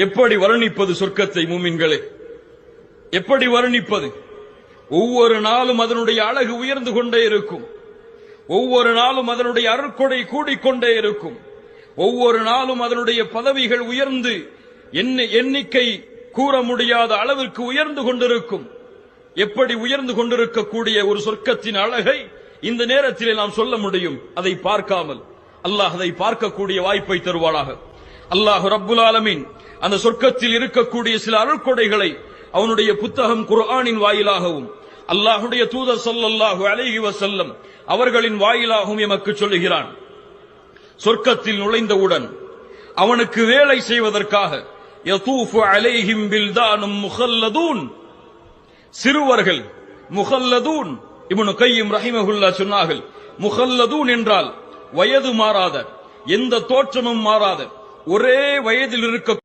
எப்படி வர்ணிப்பது சொர்க்கத்தை மூமின்களே? எப்படி வர்ணிப்பது? ஒவ்வொரு நாளும் அதனுடைய அழகு உயர்ந்து கொண்டே இருக்கும். ஒவ்வொரு நாளும் அதனுடைய அருட்கொடை கூடிக்கொண்டே இருக்கும். ஒவ்வொரு நாளும் அதனுடைய பதவிகள் உயர்ந்து எண்ணிக்கை கூற முடியாத அளவிற்கு உயர்ந்து கொண்டிருக்கும். எப்படி உயர்ந்து கொண்டிருக்கக்கூடிய ஒரு சொர்க்கத்தின் அழகை இந்த நேரத்திலே நாம் சொல்ல முடியும்? அதை பார்க்காமல் அல்லாஹ் அதை பார்க்கக்கூடிய வாய்ப்பை தருவானாக. அல்லாஹ் ரப்புல் ஆலமீன் அந்த சொர்க்கத்தில் இருக்கக்கூடிய சில அருட்கொடைகளை அவனுடைய புத்தகம் குர்ஆனின் வாயிலாகவும் அல்லாஹ்வுடைய தூதர் ஸல்லல்லாஹு அலைஹி வஸல்லம் அவர்களின் வாயிலாகவும் எமக்கு சொல்லுகிறான். சொர்க்கத்தில் நுழைந்தவுடன் அவனுக்கு வேலை செய்வதற்காக யதூஃபு அலைஹிம் பில்தானும் முகல்லதூன், சிறுவர்கள் முகல்லதூன். இப்னு கய்யிம் ரஹிமஹுல்லாஹ் சொன்னார்கள், முகல்லதூன் என்றால் வயது மாறாத, எந்த தோற்றமும் மாறாத, ஒரே வயதில் இருக்க